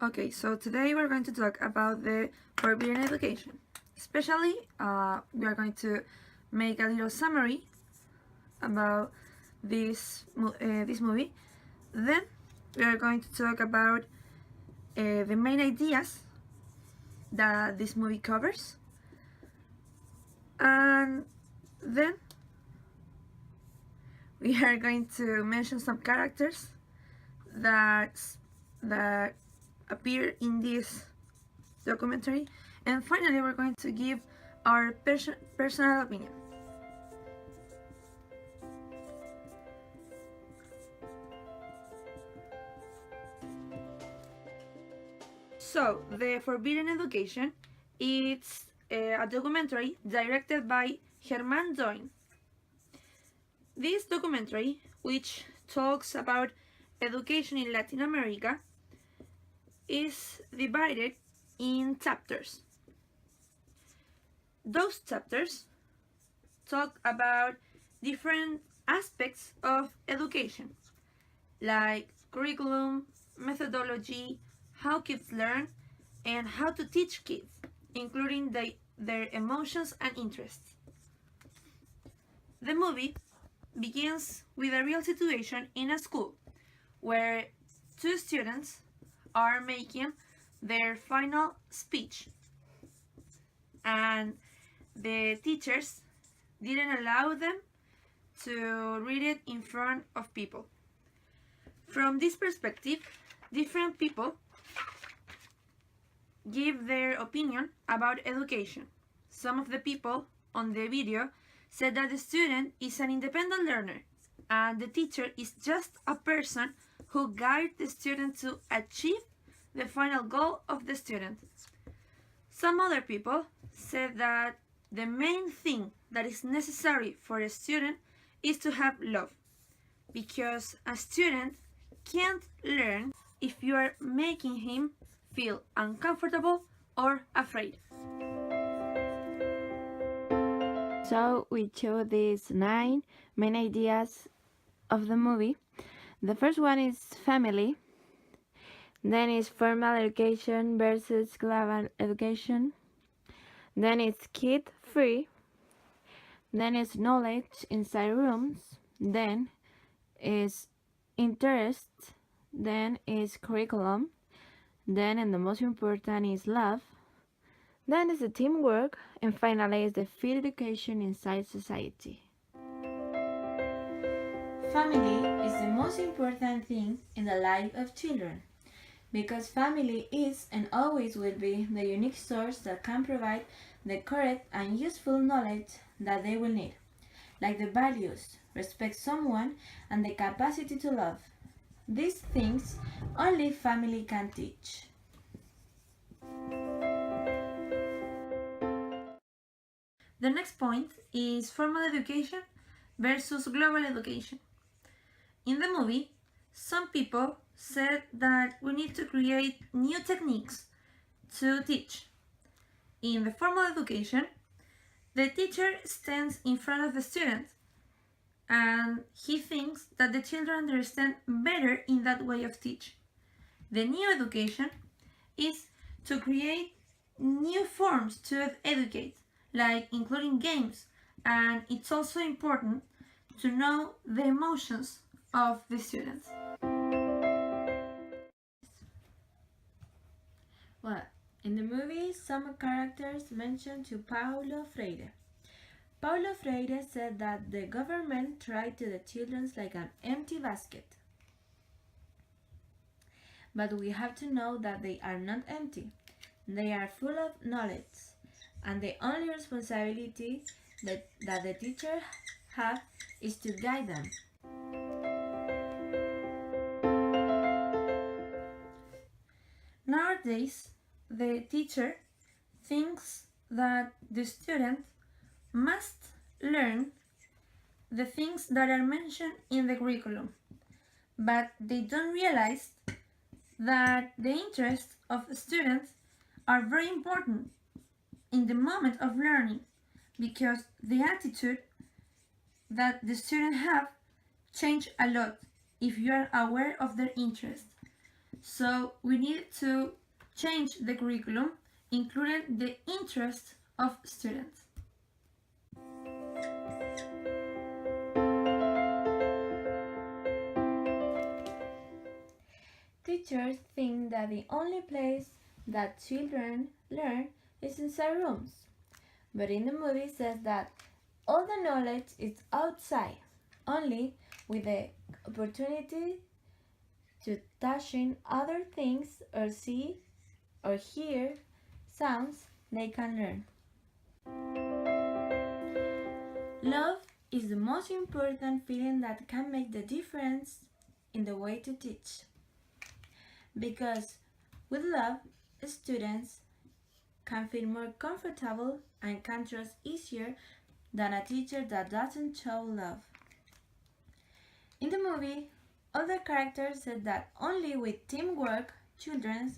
Okay, so today we're going to talk about the forbidden education. Especially, we are going to make a little summary about this movie. Then we are going to talk about the main ideas that this movie covers, and then we are going to mention some characters that that appear in this documentary, and finally we're going to give our personal opinion. So, The Forbidden Education is a documentary directed by Germán Doin. This documentary, which talks about education in Latin America, is divided in chapters. Those chapters talk about different aspects of education, like curriculum, methodology, how kids learn, and how to teach kids, including their emotions and interests. The movie begins with a real situation in a school where two students are making their final speech, and the teachers didn't allow them to read it in front of people. From this perspective, different people give their opinion about education. Some of the people on the video said that the student is an independent learner and the teacher is just a person who guides the student to achieve the final goal of the student. Some other people said that the main thing that is necessary for a student is to have love, because a student can't learn if you are making him feel uncomfortable or afraid. So we chose these 9 main ideas of the movie. The first one is family, then is formal education versus global education, then it's kid free, then is knowledge inside rooms, then is interest, then is curriculum, then and the most important is love, then is the teamwork, and finally is the field education inside society. Family is the most important thing in the life of children, because family is and always will be the unique source that can provide the correct and useful knowledge that they will need, like the values, respect someone, and the capacity to love. These things only family can teach. The next point is formal education versus global education. In the movie, some people said that we need to create new techniques to teach. In the formal education, the teacher stands in front of the student and he thinks that the children understand better in that way of teaching. The new education is to create new forms to educate, like including games, and it's also important to know the emotions of the students. Well, in the movie, some characters mentioned to Paulo Freire. Paulo Freire said that the government tried to the children like an empty basket. But we have to know that they are not empty. They are full of knowledge, and the only responsibility that the teacher has is to guide them. Nowadays, the teacher thinks that the student must learn the things that are mentioned in the curriculum, but they don't realize that the interests of students are very important in the moment of learning, because the attitude that the students have change a lot if you are aware of their interests. So we need to change the curriculum, including the interest of students. Teachers think that the only place that children learn is inside rooms. But in the movie it says that all the knowledge is outside, only with the opportunity to touching other things or see or hear sounds they can learn. Love is the most important feeling that can make the difference in the way to teach. Because with love, students can feel more comfortable and can trust easier than a teacher that doesn't show love. In the movie, all the characters said that only with teamwork, children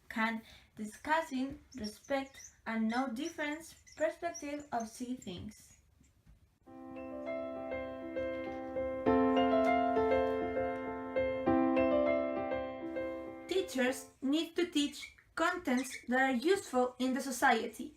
can discussing, respect, and know different perspectives of see things. Teachers need to teach contents that are useful in the society.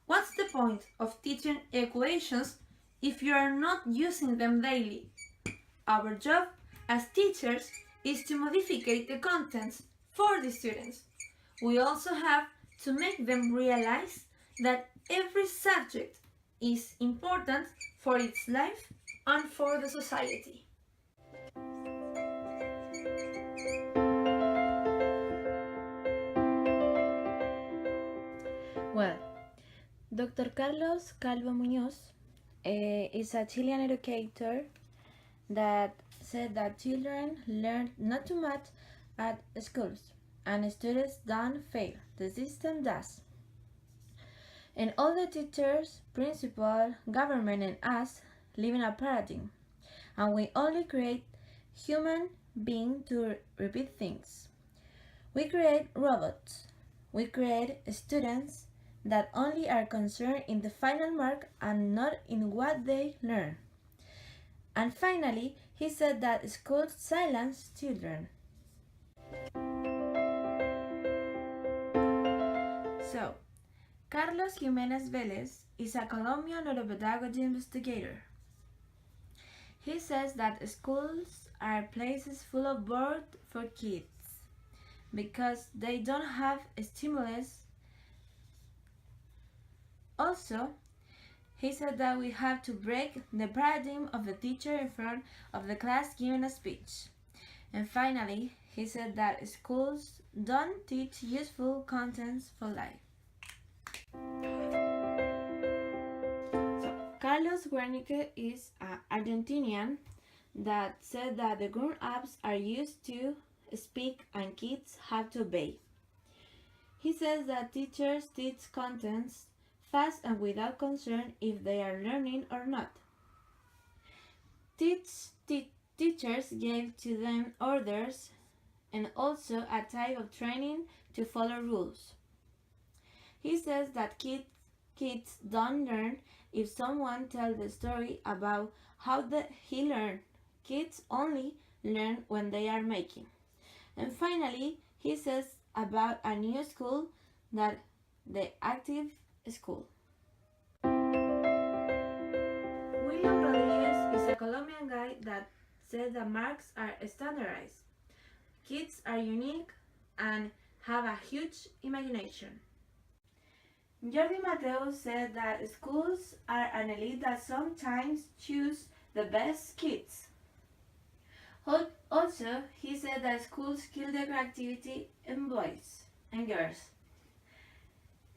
What's the point of teaching equations if you are not using them daily? Our job as teachers is to modify the contents for the students. We also have to make them realize that every subject is important for its life and for the society. Well, Dr. Carlos Calvo Muñoz is a Chilean educator that said that children learn not too much at schools and students don't fail, the system does. And all the teachers, principal, government and us live in a paradigm, and we only create human beings to repeat things. We create robots, we create students that only are concerned in the final mark and not in what they learn. And finally, he said that schools silence children. So, Carlos Jimenez Vélez is a Colombian neuropedagogy investigator. He says that schools are places full of boredom for kids because they don't have stimulus. Also, he said that we have to break the paradigm of the teacher in front of the class giving a speech. And finally, he said that schools don't teach useful contents for life. So, Carlos Wernicke is an Argentinian that said that the grown-ups are used to speak and kids have to obey. He says that teachers teach contents fast and without concern if they are learning or not. Teachers gave to them orders and also a type of training to follow rules. He says that kids don't learn if someone tells the story about how he learned. Kids only learn when they are making. And finally, he says about a new school that the active school. William Rodriguez is a Colombian guy that said that marks are standardized. Kids are unique and have a huge imagination. Jordi Mateo said that schools are an elite that sometimes choose the best kids. Also, he said that schools kill the creativity in boys and girls.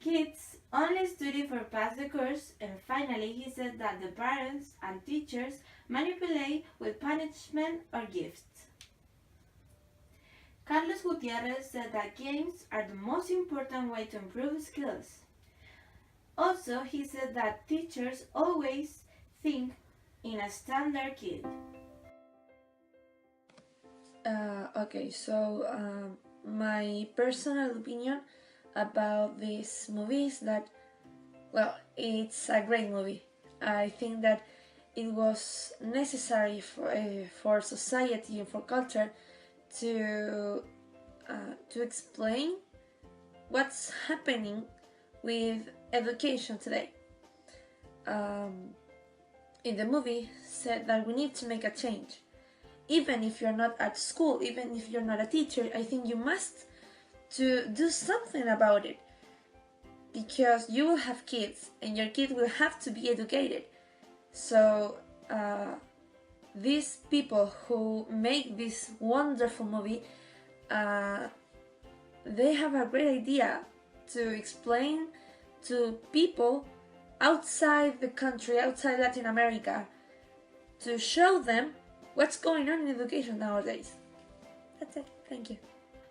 Kids only study for pass the course, and finally he said that the parents and teachers manipulate with punishment or gifts. Carlos Gutierrez said that games are the most important way to improve skills. Also, he said that teachers always think in a standard kid. My personal opinion about this movie is that, well, it's a great movie. I think that it was necessary for society and for culture to to explain what's happening with education today. In the movie said that we need to make a change. Even if you're not at school, even if you're not a teacher, I think you must to do something about it, because you will have kids and your kid will have to be educated. So these people who make this wonderful movie, they have a great idea to explain to people outside the country, outside Latin America, to show them what's going on in education nowadays. That's it. Thank you.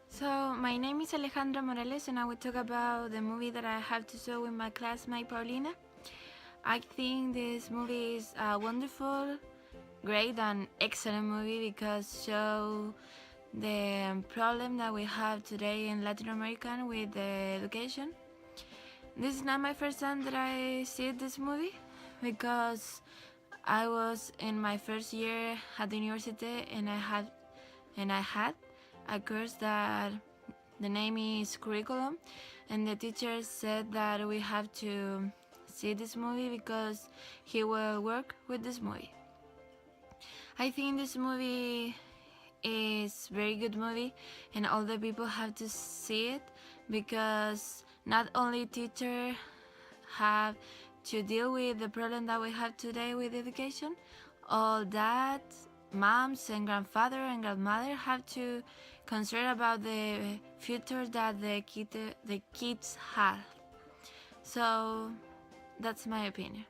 So, my name is Alejandra Morales, and I will talk about the movie that I have to show in my classmate Paulina. I think this movie is a wonderful, great, and excellent movie because show the problem that we have today in Latin America with the education. This is not my first time that I see this movie because I was in my first year at the university and I had a course that the name is curriculum, and the teacher said that we have to see this movie because he will work with this movie. I think this movie is very good movie and all the people have to see it because not only teachers have to deal with the problem that we have today with education, all that moms and grandfather and grandmother have to concern about the future that the kids have. So that's my opinion.